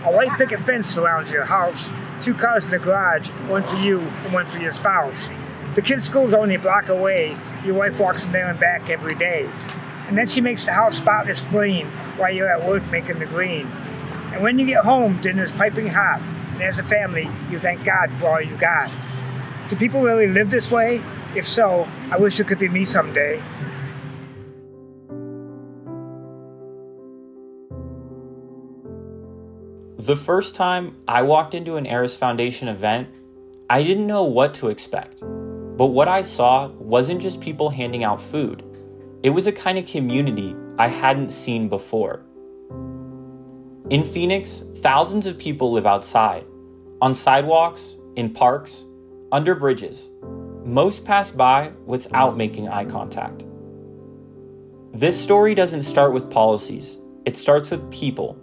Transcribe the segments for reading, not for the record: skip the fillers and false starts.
A white picket fence surrounds your house, 2 cars in the garage, one for you and one for your spouse. The kids' school's only a block away. Your wife walks them there and back every day. And then she makes the house spotless clean while you're at work making the green. And when you get home, dinner's piping hot. And as a family, you thank God for all you got. Do people really live this way? If so, I wish it could be me someday. The first time I walked into an Aris Foundation event, I didn't know what to expect. But what I saw wasn't just people handing out food. It was a kind of community I hadn't seen before. In Phoenix, thousands of people live outside, on sidewalks, in parks, under bridges. Most pass by without making eye contact. This story doesn't start with policies. It starts with people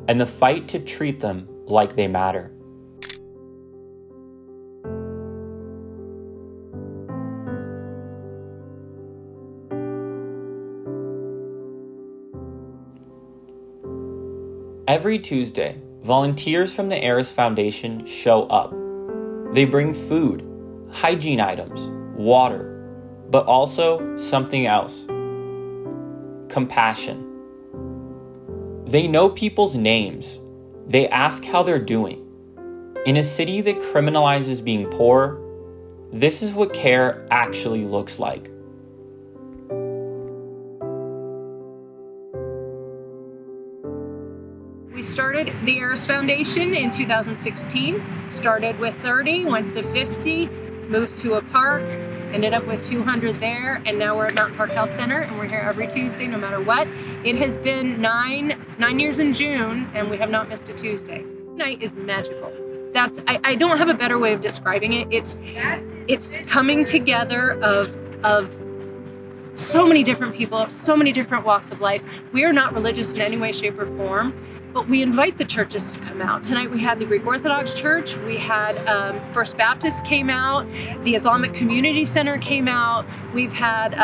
and the fight to treat them like they matter. Every Tuesday, volunteers from the Aris Foundation show up. They bring food, hygiene items, water, but also something else: compassion. They know people's names. They ask how they're doing. In a city that criminalizes being poor, this is what care actually looks like. We started the Aris Foundation in 2016. Started with 30, went to 50, moved to a park, ended up with 200 there, and now we're at Mountain Park Health Center, and we're here every Tuesday, no matter what. It has been nine years in June, and we have not missed a Tuesday. Night is magical. I don't have a better way of describing it. It's coming together of so many different people, of so many different walks of life. We are not religious in any way, shape, or form, but we invite the churches to come out. Tonight we had the Greek Orthodox Church, we had First Baptist came out, the Islamic Community Center came out, we've had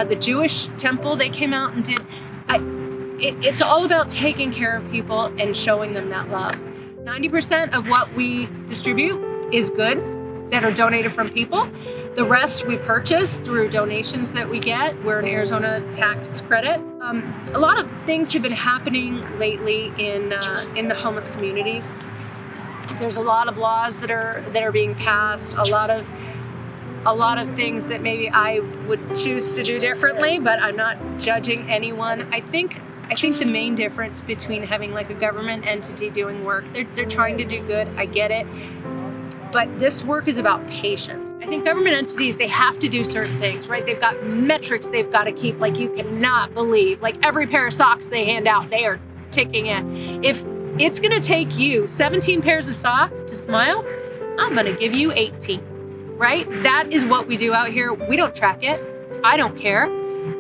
the Jewish Temple, they came out and did. It's all about taking care of people and showing them that love. 90% of what we distribute is goods that are donated from people. The rest we purchase through donations that we get. We're an Arizona tax credit. A lot of things have been happening lately in the homeless communities. There's a lot of laws that are being passed. A lot of things that maybe I would choose to do differently, but I'm not judging anyone. I think the main difference between having like a government entity doing work, they're trying to do good. I get it. But this work is about patience. I think government entities, they have to do certain things, right? They've got metrics they've got to keep, like you cannot believe. Like every pair of socks they hand out, they are ticking it. If it's gonna take you 17 pairs of socks to smile, I'm gonna give you 18, right? That is what we do out here. We don't track it. I don't care.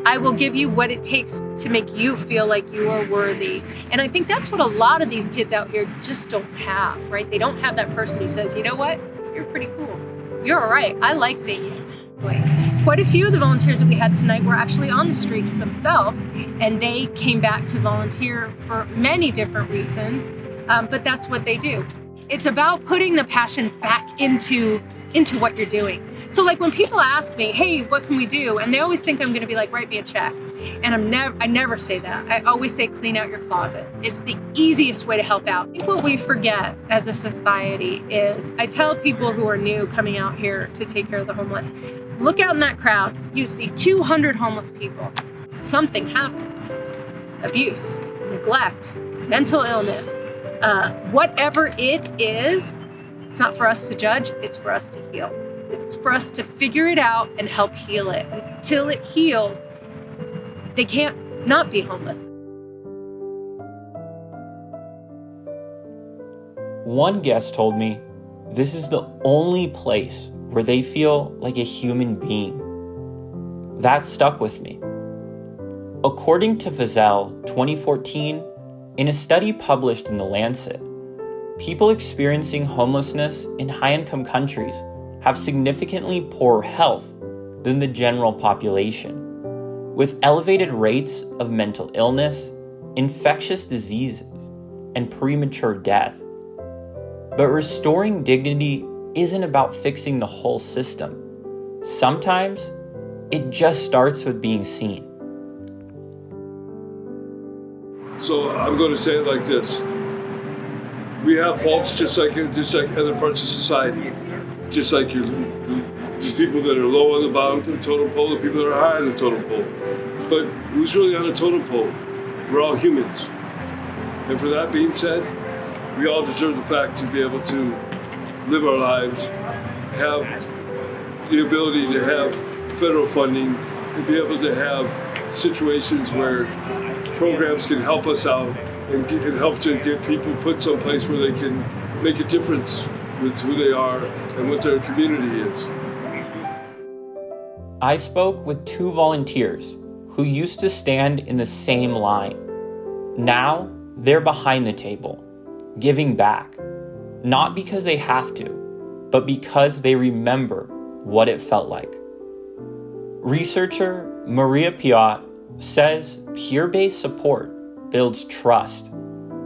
I will give you what it takes to make you feel like you are worthy. And I think that's what a lot of these kids out here just don't have, right? They don't have that person who says, you know what, you're pretty cool. You're all right. I like seeing you. Quite a few of the volunteers that we had tonight were actually on the streets themselves, and they came back to volunteer for many different reasons, but that's what they do. It's about putting the passion back into what you're doing. So like when people ask me, hey, what can we do? And they always think I'm gonna be like, write me a check. And I never say that. I always say, clean out your closet. It's the easiest way to help out. I think what we forget as a society is, I tell people who are new coming out here to take care of the homeless, look out in that crowd, you see 200 homeless people. Something happened. Abuse, neglect, mental illness, whatever it is, it's not for us to judge, it's for us to heal. It's for us to figure it out and help heal it. Until it heals, they can't not be homeless. One guest told me this is the only place where they feel like a human being. That stuck with me. According to Fazel, 2014, in a study published in the Lancet, people experiencing homelessness in high-income countries have significantly poorer health than the general population, with elevated rates of mental illness, infectious diseases, and premature death. But restoring dignity isn't about fixing the whole system. Sometimes it just starts with being seen. So I'm going to say it like this. We have faults just like other parts of society. Just like the people that are low on the bottom of the totem pole, the people that are high on the totem pole. But who's really on the totem pole? We're all humans. And for that being said, we all deserve the fact to be able to live our lives, have the ability to have federal funding, and be able to have situations where programs can help us out and can help to get people put someplace where they can make a difference with who they are and what their community is. I spoke with 2 volunteers who used to stand in the same line. Now they're behind the table, giving back, not because they have to, but because they remember what it felt like. Researcher Maria Piat says peer-based support builds trust,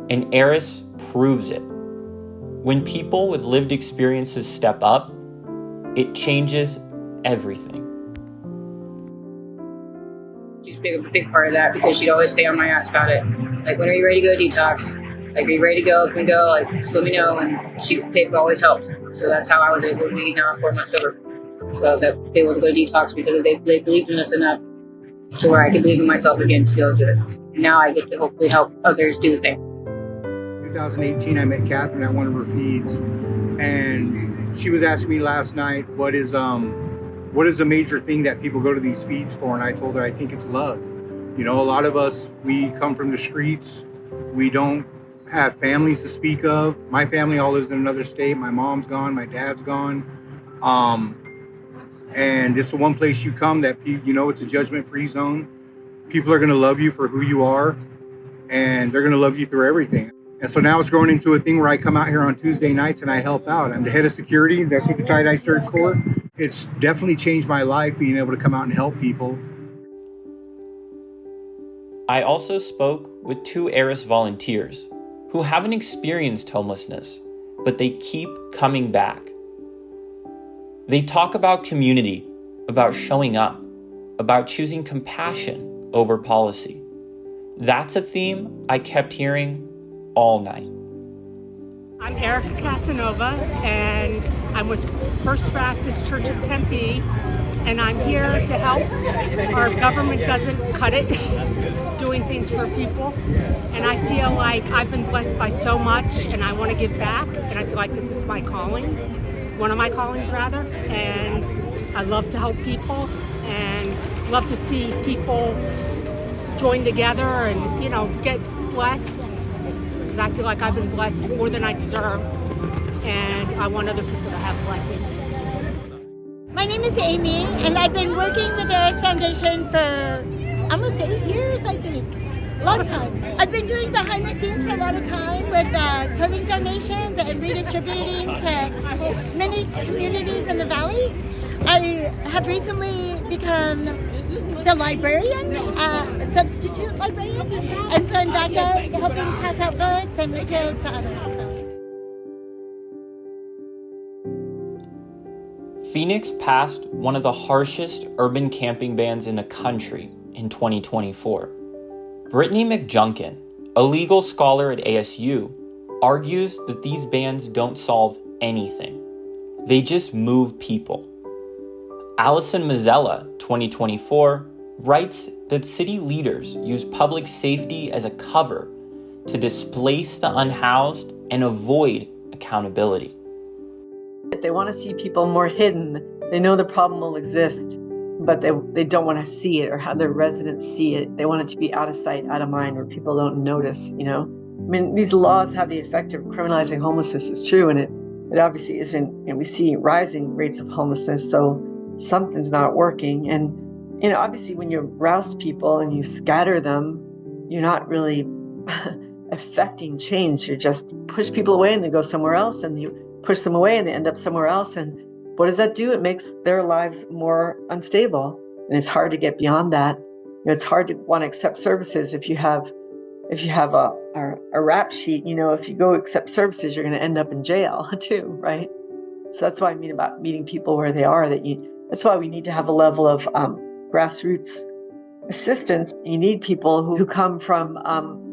and Aris proves it. When people with lived experiences step up, it changes everything. She's a big part of that because she'd always stay on my ass about it. Like, when are you ready to go detox? Like, are you ready to go? Can we go? Like, just let me know. And they've always helped. So that's how I was able to be now 4 months sober. So I was able to go to detox because they believed in us enough to where I could believe in myself again to be able to do it. And now I get to hopefully help others do the same. 2018, I met Catherine at one of her feeds, and she was asking me last night, what is a major thing that people go to these feeds for? And I told her, I think it's love. You know, a lot of us, we come from the streets. We don't have families to speak of. My family all lives in another state. My mom's gone, my dad's gone. And it's the one place you come that, you know, it's a judgment-free zone. People are going to love you for who you are, and they're going to love you through everything. And so now it's growing into a thing where I come out here on Tuesday nights and I help out. I'm the head of security. That's what the tie-dye shirt's for. It's definitely changed my life being able to come out and help people. I also spoke with 2 Aris volunteers who haven't experienced homelessness, but they keep coming back. They talk about community, about showing up, about choosing compassion over policy. That's a theme I kept hearing all night. I'm Erica Casanova, and I'm with First Baptist Church of Tempe, and I'm here to help. Our government doesn't cut it, doing things for people, and I feel like I've been blessed by so much, and I want to give back, and I feel like this is my calling, one of my callings rather, and I love to help people, and love to see people join together and, you know, get blessed. I feel like I've been blessed more than I deserve, and I want other people to have blessings. My name is Amy, and I've been working with the Aris Foundation for almost 8 years, I think. A long time. I've been doing behind the scenes for a lot of time with clothing donations and redistributing to many communities in the Valley. I have recently become the librarian, substitute librarian, and so I'm back out helping pass out books and materials to others. Phoenix passed one of the harshest urban camping bans in the country in 2024. Brittany McJunkin, a legal scholar at ASU, argues that these bans don't solve anything. They just move people. Allison Mazella, 2024, writes that city leaders use public safety as a cover to displace the unhoused and avoid accountability. They want to see people more hidden. They know the problem will exist, but they don't want to see it or have their residents see it. They want it to be out of sight, out of mind, where people don't notice, you know? I mean, these laws have the effect of criminalizing homelessness, it's true, and it obviously isn't, and we see rising rates of homelessness, so something's not working. And, you know, obviously when you rouse people and you scatter them, you're not really affecting change. You just push people away and they go somewhere else, and you push them away and they end up somewhere else. And what does that do? It makes their lives more unstable. And it's hard to get beyond that. You know, it's hard to want to accept services if you have a a rap sheet. You know, if you go accept services, you're going to end up in jail too, right? So that's why I mean about meeting people where they are. That's why we need to have a level of grassroots assistance. You need people who come from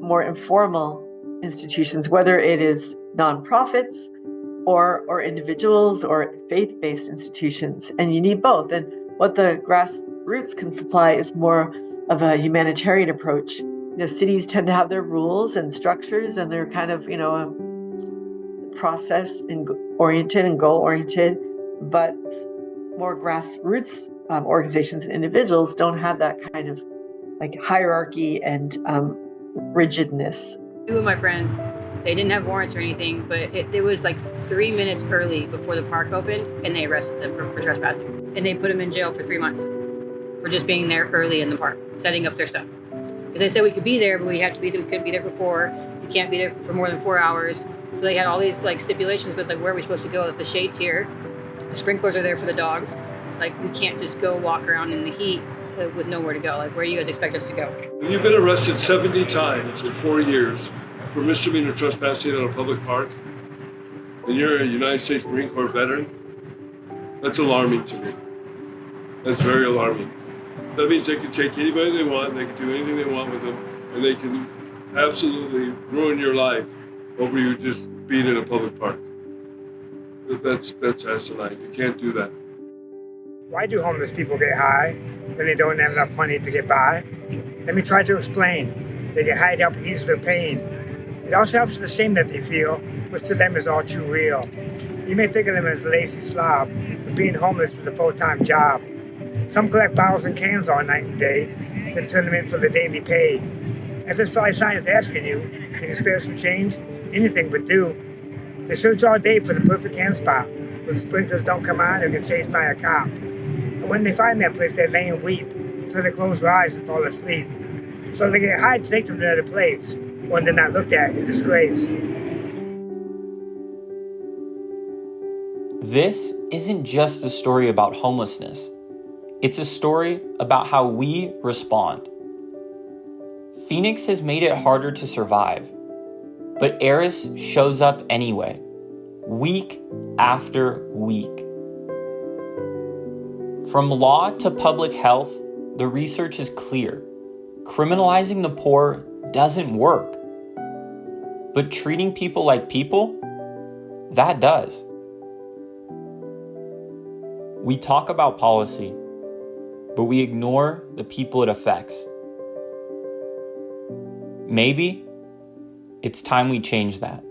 more informal institutions, whether it is nonprofits or individuals or faith-based institutions, and you need both. And what the grassroots can supply is more of a humanitarian approach. You know, cities tend to have their rules and structures, and they're kind of, process and oriented and goal oriented, but more grassroots organizations and individuals don't have that kind of like hierarchy and rigidness. Two of my friends, they didn't have warrants or anything, but it was like 3 minutes early before the park opened, and they arrested them for trespassing. And they put them in jail for 3 months for just being there early in the park, setting up their stuff. Because they said we could be there, but we couldn't be there before. You can't be there for more than 4 hours. So they had all these like stipulations, but it's like, where are we supposed to go? If the shade's here, the sprinklers are there for the dogs. Like, we can't just go walk around in the heat with nowhere to go. Like, where do you guys expect us to go? You've been arrested 70 times in 4 years for misdemeanor trespassing on a public park, and you're a United States Marine Corps veteran. That's alarming to me. That's very alarming. That means they can take anybody they want, they can do anything they want with them, and they can absolutely ruin your life over you just being in a public park. That's asinine. You can't do that. Why do homeless people get high when they don't have enough money to get by? Let me try to explain. They get high to help ease their pain. It also helps the shame that they feel, which to them is all too real. You may think of them as a lazy slob, but being homeless is a full-time job. Some collect bottles and cans all night and day, then turn them in for the daily pay. As if fly signs asking you, can you spare some change? Anything would do. They search all day for the perfect hand spot, where the sprinklers don't come on or get chased by a cop. And when they find that place, they lay and weep, so they close their eyes and fall asleep. So they get high to take them to another place, one they're not looked at in disgrace. This isn't just a story about homelessness. It's a story about how we respond. Phoenix has made it harder to survive, but Aris shows up anyway, week after week. From law to public health, the research is clear. Criminalizing the poor doesn't work. But treating people like people, that does. We talk about policy, but we ignore the people it affects. Maybe it's time we change that.